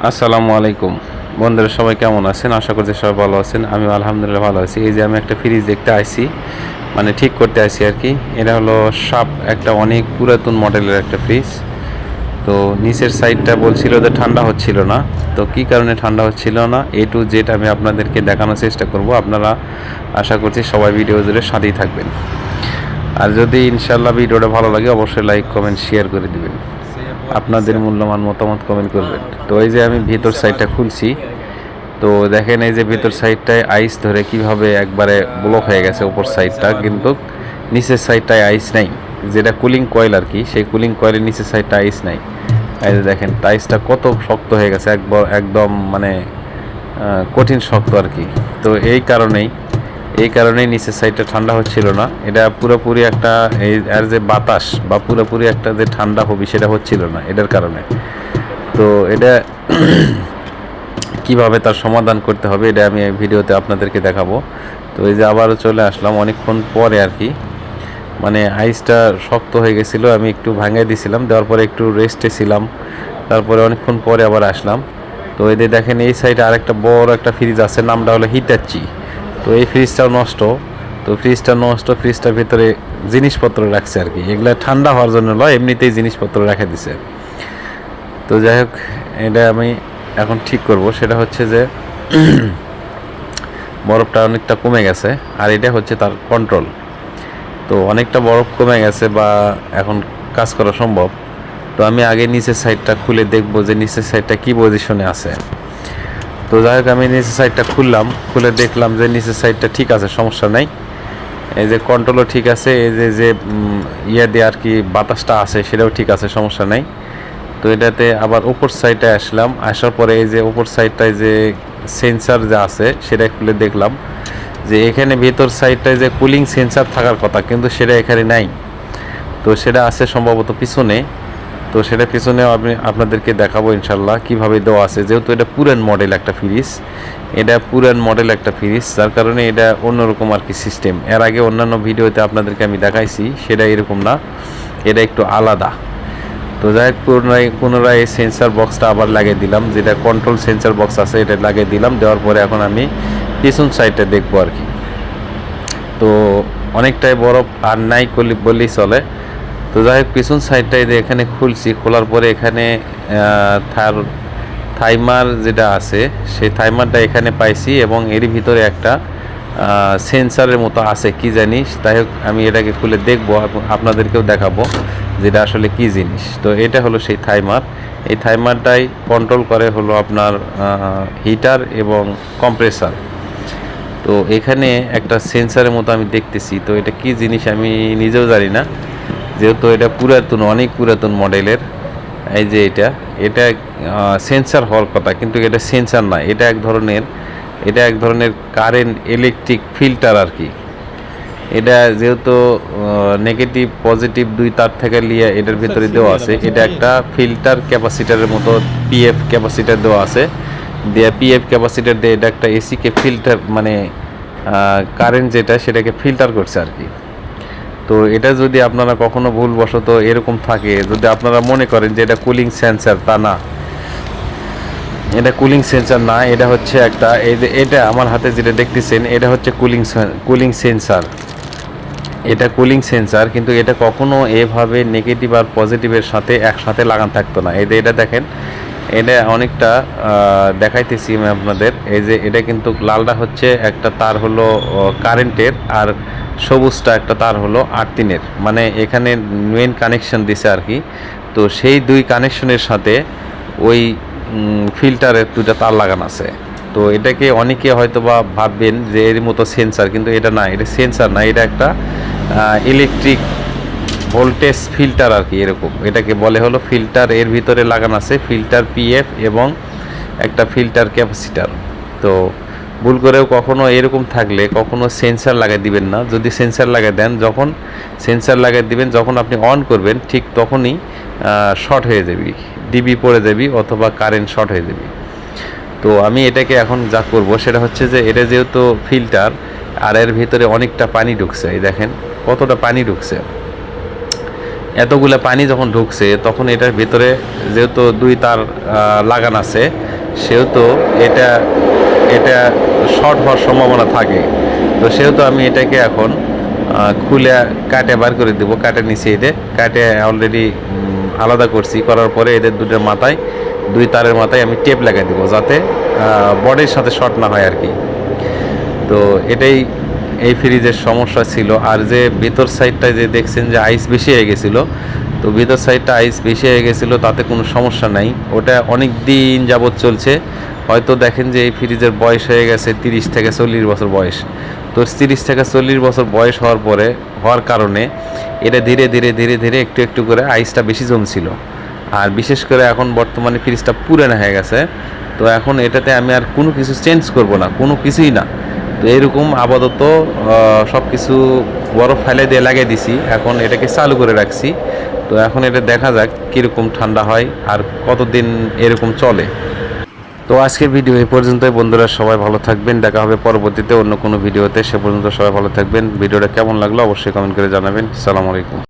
আসসালামু আলাইকুম বন্ধুরা, সবাই কেমন আছেন? আশা করছি সবাই ভালো আছেন। আমি আলহামদুলিল্লাহ ভালো আছি। এই যে আমি একটা ফ্রিজ দেখতে আইছি, মানে ঠিক করতে আইছি আর কি। এটা হলো শাপ, একটা অনেক পুরাতন মডেলের একটা ফ্রিজ। তো নিচের সাইডটা বলছিল যে ঠান্ডা হচ্ছিল না। তো কি কারণে ঠান্ডা হচ্ছিল না, এ টু জেড আমি আপনাদেরকে দেখানোর চেষ্টা করব। আপনারা আশা করছি সবাই ভিডিও জুড়ে সাথেই থাকবেন। আর যদি ইনশাল্লাহ ভিডিওটা ভালো লাগে অবশ্যই লাইক কমেন্ট শেয়ার করে দিবেন, আপনাদের মূল্যবান মতামত কমেন্ট করবেন। তো এই যে আমি ভিতর সাইডটা খুলছি, তো দেখেন এই যে ভিতর সাইডটায় আইস ধরে কিভাবে একবারে ব্লক হয়ে গেছে উপর সাইডটা, কিন্তু নিচের সাইডটায় আইস নাই। যেটা কুলিং কয়েল আর কি, সেই কুলিং কয়েলের নিচের সাইডটা আইস নাই। এই যে দেখেন টাইসটা কত শক্ত হয়ে গেছে, একদম মানে কঠিন শক্ত আর কি। তো এই কারণেই নিচের সাইডটা ঠান্ডা হচ্ছিল না। এটা পুরোপুরি একটা আর যে বাতাস বা পুরোপুরি একটা যে ঠান্ডা হবে সেটা হচ্ছিল না এটার কারণে। তো এটা কিভাবে তার সমাধান করতে হবে এটা আমি এই ভিডিওতে আপনাদেরকে দেখাবো। তো এই যে আবারও চলে আসলাম অনেকক্ষণ পরে আর কি, মানে আইসটা শক্ত হয়ে গেছিলো, আমি একটু ভাঙিয়ে দিয়েছিলাম, দেওয়ার পরে একটু রেস্টে ছিলাম, তারপরে অনেকক্ষণ পরে আবার আসলাম। তো এই যে দেখেন এই সাইডে আরেকটা বড় একটা ফ্রিজ আছে, নামটা হলো হিটাচি। তো এই ফ্রিজটাও নষ্ট। তো ফ্রিজটার ভিতরে জিনিসপত্র রাখছে আর কি, এগুলো ঠান্ডা হওয়ার জন্য নয়, এমনিতেই জিনিসপত্র রেখে দিছে। তো যাই হোক, এটা আমি এখন ঠিক করব। সেটা হচ্ছে যে বরফটা অনেকটা কমে গেছে, আর এটা হচ্ছে তার কন্ট্রোল। তো অনেকটা বরফ কমে গেছে বা এখন কাজ করা সম্ভব। তো আমি আগে নিচের সাইডটা খুলে দেখবো যে নিচের সাইডটা কি পজিশনে আছে। তো যাই হোক, আমি নিচের সাইডটা খুলে দেখলাম যে নিচের সাইডটা ঠিক আছে, সমস্যা নাই। এই যে কন্ট্রোলও ঠিক আছে, এই যে যে ইয়ে দিয়ে আর কি বাতাসটা আছে সেটাও ঠিক আছে, সমস্যা নাই। তো এটাতে আবার উপর সাইডে আসলাম, আসার পরে এই যে উপর সাইডটায় যে সেন্সার যা আছে সেটা খুলে দেখলাম যে এখানে ভেতর সাইডটায় যে কুলিং সেন্সার থাকার কথা, কিন্তু সেটা এখানে নাই। তো সেটা আছে সম্ভবত পিছনে। তো সেটা পিছনেও আমি আপনাদেরকে দেখাবো ইনশাল্লাহ কীভাবে দেওয়া আছে। যেহেতু এটা পুরান মডেল একটা ফ্রিজ, যার কারণে এটা অন্যরকম আর কি সিস্টেম। এর আগে অন্যান্য ভিডিওতে আপনাদেরকে আমি দেখাইছি, সেটা এরকম না, এটা একটু আলাদা। তো যাই হোক, পুনরায় এই সেন্সার বক্সটা আবার লাগিয়ে দিলাম, যেটা কন্ট্রোল সেন্সার বক্স আছে এটা লাগিয়ে দিলাম। দেওয়ার পরে এখন আমি পিছন সাইডটা দেখবো আর কি। তো অনেকটাই বরফ আর নাই বললেই চলে। তো যাই হোক, পিছন সাইডটাই যে এখানে খুলছি, খোলার পরে এখানে থাইমার যেটা আছে সেই থাইমারটা এখানে পাইছি, এবং এরই ভিতরে একটা সেন্সারের মতো আছে কি জানিস। তাই হোক, আমি এটাকে খুলে দেখবো, আপনাদেরকেও দেখাবো যেটা আসলে কি জিনিস। তো এটা হলো সেই থাইমার। এই থাইমারটাই কন্ট্রোল করে হলো আপনার হিটার এবং কম্প্রেসার। তো এখানে একটা সেন্সারের মতো আমি দেখতেছি, তো এটা কি জিনিস আমি নিজেও জানি না, যেহেতু এটা অনেক পুরাতন মডেলের। এই যে এটা সেন্সার হওয়ার কথা, কিন্তু এটা সেন্সার না, এটা এক ধরনের কারেন্ট ইলেকট্রিক ফিল্টার আর কি। এটা যেহেতু নেগেটিভ পজিটিভ দুই তার থেকে নিয়ে এটার ভিতরে দেওয়া আছে, এটা একটা ফিল্টার ক্যাপাসিটারের মতো পিএফ ক্যাপাসিটার দেওয়া আছে। পিএফ ক্যাপাসিটার দিয়ে এটা একটা এসিকে ফিল্টার, মানে কারেন্ট যেটা সেটাকে ফিল্টার করছে আর কি। তো এটা যদি আপনারা কখনো ভুলবশত এরকম থাকে, যদি আপনারা মনে করেন যে এটা কুলিং সেন্সার, তা না, এটা কুলিং সেন্সার না, এটা হচ্ছে একটা, এই যে এটা আমার হাতে যেটা দেখতেছেন এটা হচ্ছে কুলিং সেন্সার। এটা কুলিং সেন্সার, কিন্তু এটা কখনো এভাবে নেগেটিভ আর পজিটিভের সাথে একসাথে লাগান থাকতো না। এই যে এটা দেখেন, এটা অনেকটা দেখাইতেছি আমি আপনাদের। এই যে এটা কিন্তু লালটা হচ্ছে একটা তার হলো কারেন্টের, আর সবুজটা একটা তার হলো আর্থিনের, মানে এখানে মেন কানেকশন দিছে আর কি। তো সেই দুই কানেকশনের সাথে ওই ফিল্টারের দুটা তার লাগানো আছে। তো এটাকে অনেকে হয়তো বা ভাববেন যে এর মতো সেন্সার, কিন্তু এটা না, এটা সেন্সার না, এটা একটা ইলেকট্রিক ভোল্টেজ ফিল্টার আর কি, এরকম এটাকে বলে হলো ফিল্টার। এর ভিতরে লাগানো আছে ফিল্টার পিএফ এবং একটা ফিল্টার ক্যাপাসিটার। তো ভুল করেও কখনো এরকম থাকলে কখনো সেন্সার লাগিয়ে দিবেন না। যদি সেন্সার লাগিয়ে দেন, যখন সেন্সার লাগিয়ে দিবেন, যখন আপনি অন করবেন ঠিক তখনই শর্ট হয়ে যাবে, ডিবি পড়ে যাবে, অথবা কারেন্ট শর্ট হয়ে যাবে। তো আমি এটাকে এখন যা করব সেটা হচ্ছে যে এটা যেহেতু ফিল্টার, আর এর ভিতরে অনেকটা পানি ঢুকছে, এই দেখেন কতটা পানি ঢুকছে। এতগুলা পানি যখন ঢুকছে তখন এটার ভিতরে যেহেতু 2 তার লাগান আছে, সেহেতু এটা এটা শর্ট হওয়ার সম্ভাবনা থাকে। তো সেহেতু আমি এটাকে এখন খুলে কাটে বার করে দেবো। কাটে নিচে এদের কাটে অলরেডি আলাদা করছি, করার পরে এদের দুটোর মাথায় 2 তারের মাথায় আমি টেপ লাগাই দেবো, যাতে বডির সাথে শর্ট না হয় আর কি। তো এটাই এই ফ্রিজের সমস্যা ছিল। আর যে ভিতর সাইডটায় যে দেখছেন যে আইস বেশি হয়ে গেছিলো, তো ভিতর সাইডটা আইস বেশি হয়ে গেছিলো, তাতে কোনো সমস্যা নাই। ওটা অনেক দিন যাবৎ চলছে। হয়তো দেখেন যে এই ফ্রিজের বয়স হয়ে গেছে 30 থেকে 40 বছর বয়স। তো 30 থেকে 40 বছর বয়স হওয়ার কারণে এটা ধীরে ধীরে ধীরে ধীরে একটু একটু করে আইসটা বেশি জমছিল। আর বিশেষ করে এখন বর্তমানে ফ্রিজটা পুরানো হয়ে গেছে। তো এখন এটাতে আমি আর কোনো কিছু চেঞ্জ করব না, কোনো কিছুই না। তো এরকম আপাতত সব কিছু বরফ ফেলে দিয়ে লাগিয়ে দিছি, এখন এটাকে চালু করে রাখছি। তো এখন এটা দেখা যাক কীরকম ঠান্ডা হয় আর কতদিন এরকম চলে। তো আজকের ভিডিও এই পর্যন্তই বন্ধুরা, সবাই ভালো থাকবেন। দেখা হবে পরবর্তীতে অন্য কোনো ভিডিওতে। সে পর্যন্ত সবাই ভালো থাকবেন। ভিডিওটা কেমন লাগলো অবশ্যই কমেন্ট করে জানাবেন। আসসালামু আলাইকুম।